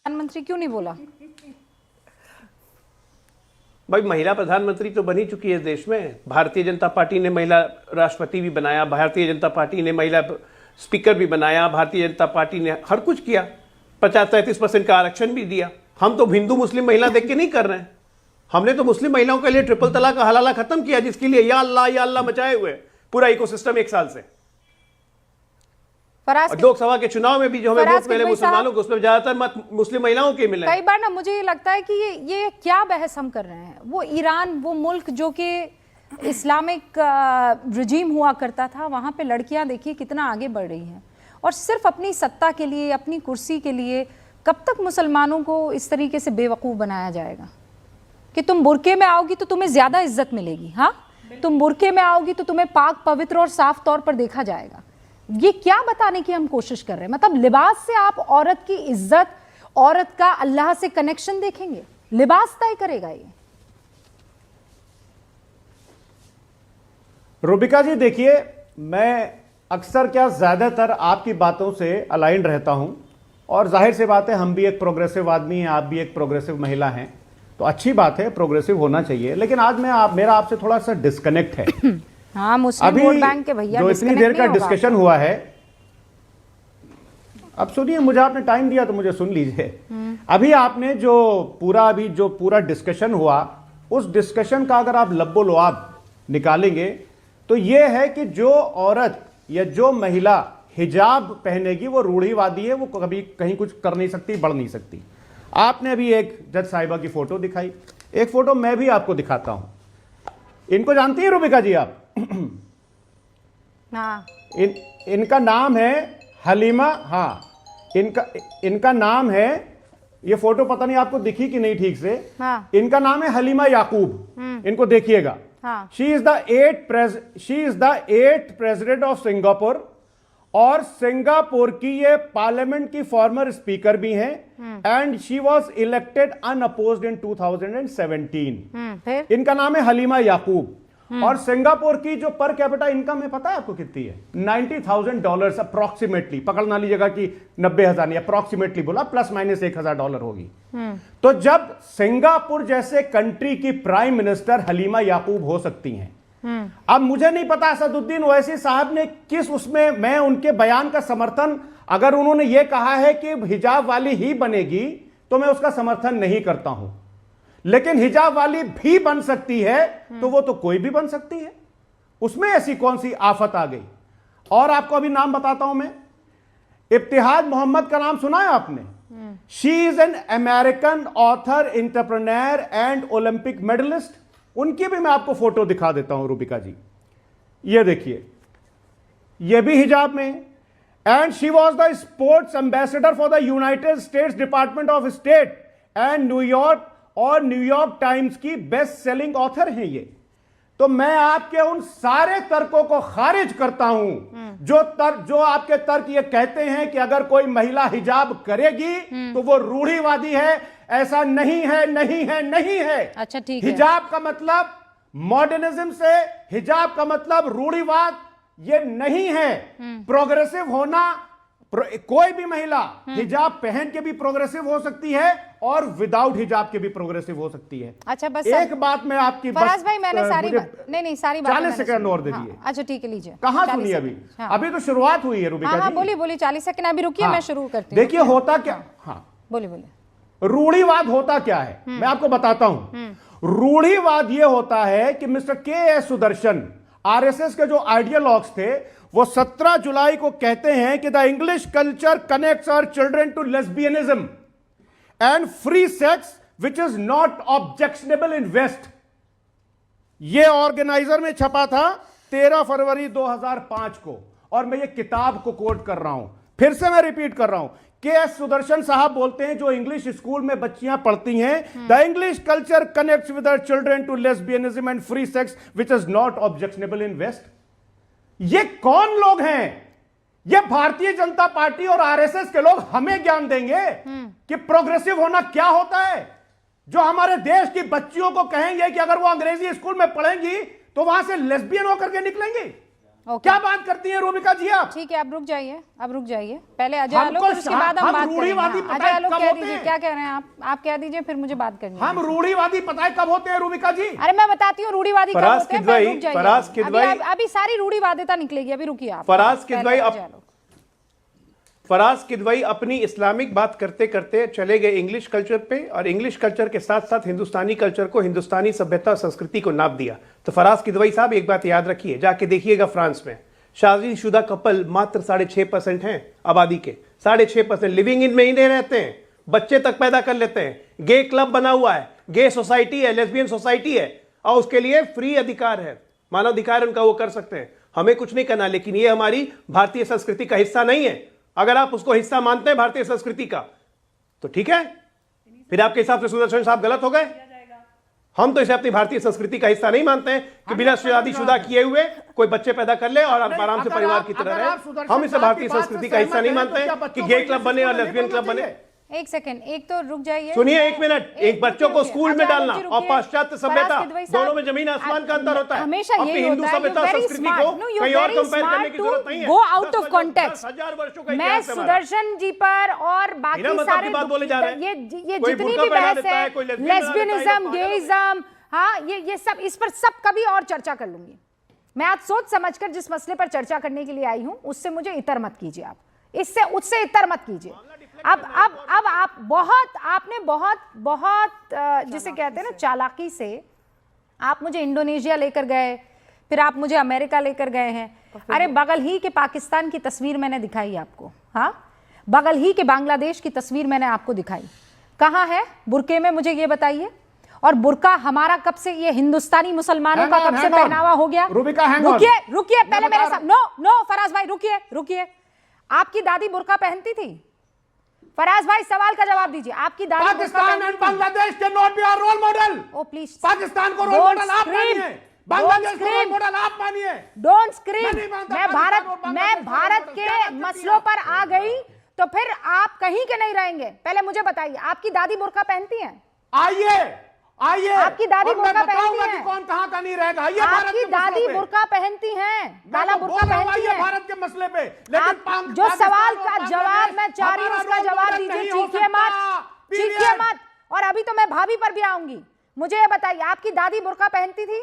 प्रधानमंत्री क्यों नहीं बोला? भाई महिला प्रधानमंत्री तो बनी चुकी है देश में। भारतीय जनता पार्टी ने महिला राष्ट्रपति भी बनाया, भारतीय जनता पार्टी ने महिला स्पीकर भी बनाया, भारतीय जनता पार्टी ने हर कुछ किया, 50-33% का आरक्षण भी दिया। हम तो हिंदू मुस्लिम महिला देख के नहीं कर रहे हैं। हमने तो मुस्लिम महिलाओं के लिए ट्रिपल तलाक का हलाला खत्म किया, जिसके लिए या अल्लाह मचाए हुए पूरा इकोसिस्टम 1 साल से। लोकसभा के चुनाव में भी जो हमें वोट मिले मुसलमानों को, उसमें ज्यादातर मत मुस्लिम महिलाओं के मिले। कई बार ना मुझे ये लगता है कि ये क्या बहस हम कर रहे हैं। वो ईरान, वो मुल्क जो कि इस्लामिक रिजीम हुआ करता था, वहां पे लड़कियां देखिए कितना आगे बढ़ रही हैं, और सिर्फ अपनी सत्ता के लिए, अपनी कुर्सी के लिए कब तक मुसलमानों को इस तरीके से बेवकूफ बनाया जाएगा कि तुम बुरके में आओगी तो तुम्हें ज्यादा इज्जत मिलेगी। हाँ, तुम बुरके में आओगी तो तुम्हें पाक पवित्र और साफ तौर पर देखा जाएगा। ये क्या बताने की हम कोशिश कर रहे हैं? मतलब लिबास से आप औरत की इज्जत, औरत का अल्लाह से कनेक्शन देखेंगे? लिबास तय करेगा ये? रूबिका जी देखिए, मैं अक्सर क्या ज्यादातर आपकी बातों से अलाइन रहता हूं, और जाहिर सी बात है हम भी एक प्रोग्रेसिव आदमी हैं, आप भी एक प्रोग्रेसिव महिला हैं, तो अच्छी बात है, प्रोग्रेसिव होना चाहिए। लेकिन आज मेरा आपसे थोड़ा सा डिस्कनेक्ट है। हाँ, मुस्लिम वोट बैंक के भैया जो इतनी देर का डिस्कशन हुआ है, अब सुनिए, मुझे आपने टाइम दिया तो मुझे सुन लीजिए। अभी आपने जो पूरा डिस्कशन हुआ, उस डिस्कशन का अगर आप लब्बो लुआब निकालेंगे तो यह है कि जो औरत या जो महिला हिजाब पहनेगी वो रूढ़िवादी है, वो कभी कहीं कुछ कर नहीं सकती, बढ़ नहीं सकती। आपने अभी एक जज साहिबा की फोटो दिखाई, एक फोटो मैं भी आपको दिखाता हूं। इनको जानती है रूबिका जी आप? हाँ। इनका नाम है हलीमा। हाँ, इनका नाम है, ये फोटो पता नहीं आपको दिखी कि नहीं ठीक से। हाँ। इनका नाम है हलीमा याकूब। इनको देखिएगा। हाँ। She is the 8th president of Singapore, और सिंगापुर की ये पार्लियामेंट की फॉर्मर स्पीकर भी हैं, and she was elected unopposed in 2017। फिर? इनका नाम है हलीमा याकूब। और सिंगापुर की जो पर कैपिटा इनकम है पता है आपको कितनी है? $90,000 अप्रोक्सीमेटली, पकड़ ना लीजिएगा कि 90,000, नहीं, अप्रोक्सीमेटली बोला, प्लस माइनस $1,000 होगी। तो जब सिंगापुर जैसे कंट्री की प्राइम मिनिस्टर हलीमा याकूब हो सकती हैं, अब मुझे नहीं पता असदुद्दीन ओवैसी साहब ने किस उसमें, मैं उनके बयान का समर्थन, अगर उन्होंने यह कहा है कि हिजाब वाली ही बनेगी तो मैं उसका समर्थन नहीं करता हूं, लेकिन हिजाब वाली भी बन सकती है तो वो तो कोई भी बन सकती है, उसमें ऐसी कौन सी आफत आ गई? और आपको अभी नाम बताता हूं मैं, इब्तिहाज मोहम्मद का नाम सुना है आपने? She is an American author, entrepreneur and Olympic medallist. उनकी भी मैं आपको फोटो दिखा देता हूं रूबिका जी, ये देखिए, ये भी हिजाब में। And she was the sports ambassador for the United states department of state and New York, और न्यूयॉर्क टाइम्स की बेस्ट सेलिंग ऑथर हैं ये। तो मैं आपके उन सारे तर्कों को खारिज करता हूं जो आपके तर्क ये कहते हैं कि अगर कोई महिला हिजाब करेगी तो वो रूढ़िवादी है। ऐसा नहीं है, नहीं है, नहीं है। अच्छा, ठीक है। हिजाब का मतलब मॉडर्निज्म से, हिजाब का मतलब रूढ़िवाद ये नहीं है। प्रोग्रेसिव होना, कोई भी महिला हिजाब पहन के भी प्रोग्रेसिव हो सकती है और विदाउट हिजाब के भी प्रोग्रेसिव हो सकती है। अच्छा, बस एक बात मैं आपकी, फराज भाई, मैंने सारी सारी 40 सेकंड और दे दिए। हाँ, अच्छा ठीक है, लीजिए। कहां सुनिए अभी? हाँ। अभी तो शुरुआत हुई है रूबिका जी। हाँ, बोलिए 40 सेकंड अभी रुकिए। हाँ, मैं शुरू करती हूँ। देखिए होता क्या, हाँ बोलिए। रूढ़िवाद होता क्या है मैं आपको बताता हूं। रूढ़िवाद यह होता है कि मिस्टर के.एस. सुदर्शन, आरएसएस के जो आइडियोलॉग्स थे, वो 17 जुलाई को कहते हैं कि the English culture connects our children to lesbianism and free sex which is not objectionable in west. यह ऑर्गेनाइजर में छपा था 13 फरवरी 2005 को, और मैं ये किताब को कोट कर रहा हूं, फिर से मैं रिपीट कर रहा हूं। के.एस. सुदर्शन साहब बोलते हैं, जो इंग्लिश स्कूल में बच्चियां पढ़ती हैं, the English culture connects with our children to lesbianism and free sex which is not objectionable in west. ये कौन लोग हैं? ये भारतीय जनता पार्टी और आरएसएस के लोग हमें ज्ञान देंगे कि प्रोग्रेसिव होना क्या होता है, जो हमारे देश की बच्चियों को कहेंगे कि अगर वो अंग्रेजी स्कूल में पढ़ेंगी तो वहां से लेस्बियन होकर के निकलेंगी। ओके। क्या बात करती हैं रूबिका जी आप? ठीक है, अब रुक जाइए, अब रुक जाइए। पहले अजय हमको आलोक, फिर उसके बाद हम बात रूढ़िवादी करेंगे। पता अजय है आलोक कब कह होते दीजिए, हैं? क्या कह रहे हैं आप कह दीजिए, फिर मुझे बात करनी है। हम रूढ़िवादी पता है कब होते हैं रूबिका जी? अरे मैं बताती हूँ रूढ़िवादी कब फराज होते हैं, किदवई, रुक जाइए। फराज किदवई, अभी सारी रूढ़िवादिता निकलेगी, अभी रुकिए आप। फराज किदवई पहले अजय आलोक। फराज किदवई अपनी इस्लामिक बात करते करते चले गए इंग्लिश कल्चर पे, और इंग्लिश कल्चर के साथ साथ हिंदुस्तानी कल्चर को, हिंदुस्तानी सभ्यता संस्कृति को नाप दिया। तो फराज किदवई साहब एक बात याद रखिए, जाके देखिएगा फ्रांस में शादीशुदा कपल मात्र 6.5% हैं आबादी के। 6.5% लिविंग इन में ही नहीं रहते हैं, बच्चे तक पैदा कर लेते हैं। गे क्लब बना हुआ है, गे सोसाइटी है, लेस्बियन सोसाइटी है, और उसके लिए फ्री अधिकार है, मानवाधिकार उनका, वो कर सकते हैं। हमें कुछ नहीं करना, लेकिन ये हमारी भारतीय संस्कृति का हिस्सा नहीं है। अगर आप उसको हिस्सा मानते हैं भारतीय संस्कृति का तो ठीक है, फिर आपके हिसाब से सुदर्शन साहब गलत हो गए। हम तो इसे अपनी भारतीय संस्कृति का हिस्सा नहीं मानते हैं कि बिना शादीशुदा किए हुए कोई बच्चे पैदा कर ले और आराम से परिवार की तरह रहे। हम इसे भारतीय संस्कृति का हिस्सा नहीं मानते हैं कि गे क्लब बने और लेस्बियन क्लब बने। एक सेकंड, एक तो रुक जाइए, सुनिए एक मिनट। एक बच्चों को स्कूल में डालना और पाश्चात्य सभ्यता, फराज किदवई साहब, दोनों में जमीन आसमान का अंतर होता है। हमेशा अपनी यही हिंदू होता है, सभ्यता you're very संस्कृति smart. को No, you're कहीं और very कंपेयर करने smart की to जरूरत नहीं है। go out of 10,000 context. 10,000 वर्षों का मैं इतिहास है हमारा। सुदर्शन जी पर और बाकी बिना मतलब सारे की बात बोले जा रहे हैं। ये कोई जितनी बुर्का भी पहना बहस देता है, कोई लेस्बियन बना देता है, लेस्बियनिज्म, ये गेइज्म, हाँ ये सब, इस पर सब कभी और चर्चा कर लूंगी। मैं आज सोच समझकर जिस मसले पर चर्चा करने के लिए आई हूं उससे मुझे इतर मत कीजिए आप, इससे उससे इतर मत कीजिए। अब आप आपने बहुत जिसे कहते हैं ना चालाकी से आप मुझे इंडोनेशिया लेकर गए, फिर आप मुझे अमेरिका लेकर गए हैं। अरे बगल ही के पाकिस्तान की तस्वीर मैंने दिखाई आपको, हाँ बगल ही के बांग्लादेश की तस्वीर मैंने आपको दिखाई। कहाँ है बुरके में, मुझे ये बताइए। और बुरका हमारा कब से, ये हिंदुस्तानी मुसलमानों का कब से पहनावा हो गया? रुकिए पहले मेरे साथ, नो फराज भाई रुकिए। आपकी दादी बुरका पहनती थी? फराज भाई सवाल का जवाब दीजिए। आपकी दादी पाकिस्तान एंड बांग्लादेश के not be our role model. Oh please, Pakistan को रोल मॉडल आप मानिए, बांग्लादेश को रोल मॉडल आप मानिए। Don't scream. मैं मैं भारत के मसलों पर आ गई तो फिर आप कहीं के नहीं रहेंगे। पहले मुझे बताइए, आपकी दादी बुरका पहनती हैं? आइए आपकी दादी बुर्का पहनती कि हैं? कौन कहां का नहीं रहेगा। आइए आपकी दादी बुर्का पहनती हैं, काला बुर्का पहनती हैं। भारत के मसले पे, लेकिन जो सवाल का जवाब मैं चाह रही हूं उसका जवाब दीजिए, चीखिए मत। और अभी तो मैं भाभी पर भी आऊंगी। मुझे ये बताइए, आपकी दादी बुर्का पहनती थी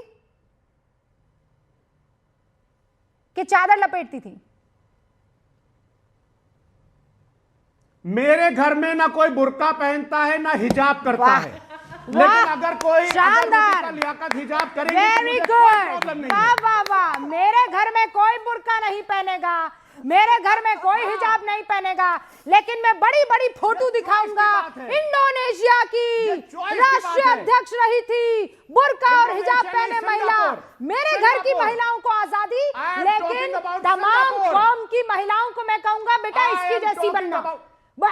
कि चादर लपेटती थी? मेरे घर में ना कोई बुर्का पहनता है ना हिजाब करता है, लेकिन अगर कोई शानदार, लियाकत हिजाब करेगी, वेरी गुड, वाह। मेरे घर में कोई बुर्का नहीं पहनेगा, मेरे घर में कोई हिजाब नहीं पहनेगा, लेकिन मैं बड़ी बड़ी फोटो दिखाऊंगा। इंडोनेशिया की राष्ट्रीय अध्यक्ष रही थी, बुर्का और हिजाब पहने महिला। मेरे घर की महिलाओं को आजादी, लेकिन तमाम कौम की महिलाओं को मैं कहूंगा बेटा इसकी जैसी बनना। मैं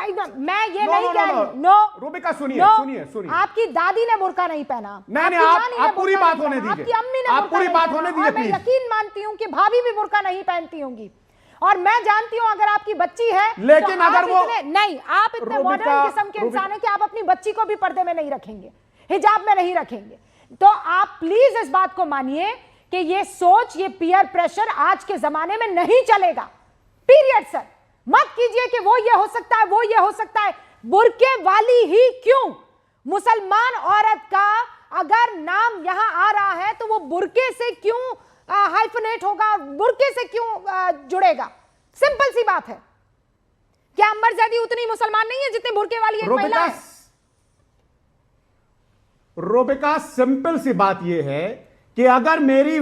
ये नहीं कह रही। नो रूबिका सुनिए। आपकी दादी ने बुर्का नहीं पहना। नहीं, आप पूरी बात होने दीजिए। आपकी अम्मी ने आप पूरी बात होने दीजिए। मैं यकीन मानती हूँ कि भाभी भी बुर्का नहीं पहनती होंगी, और मैं जानती हूँ अगर आपकी बच्ची है, लेकिन तो अगर वो नहीं, आप इतने मॉडर्न किस्म के इंसान हैं कि आप अपनी बच्ची को भी पर्दे में नहीं रखेंगे, हिजाब में नहीं रखेंगे। तो आप प्लीज इस बात को मानिए कि ये सोच, ये पीयर प्रेशर आज के जमाने में नहीं चलेगा। पीरियड सर, मत कीजिए कि वो ये हो सकता है, वो ये हो सकता है। बुर्के वाली ही क्यों, मुसलमान औरत का अगर नाम यहां आ रहा है तो वो बुर्के से क्यों हाइफनेट होगा, बुर्के से क्यों जुड़ेगा? सिंपल सी बात है। क्या अम्बर ज़ैदी उतनी मुसलमान नहीं है जितनी बुर्के वाली एक महिला है? रूबिका सिंपल सी बात यह है कि अगर मेरी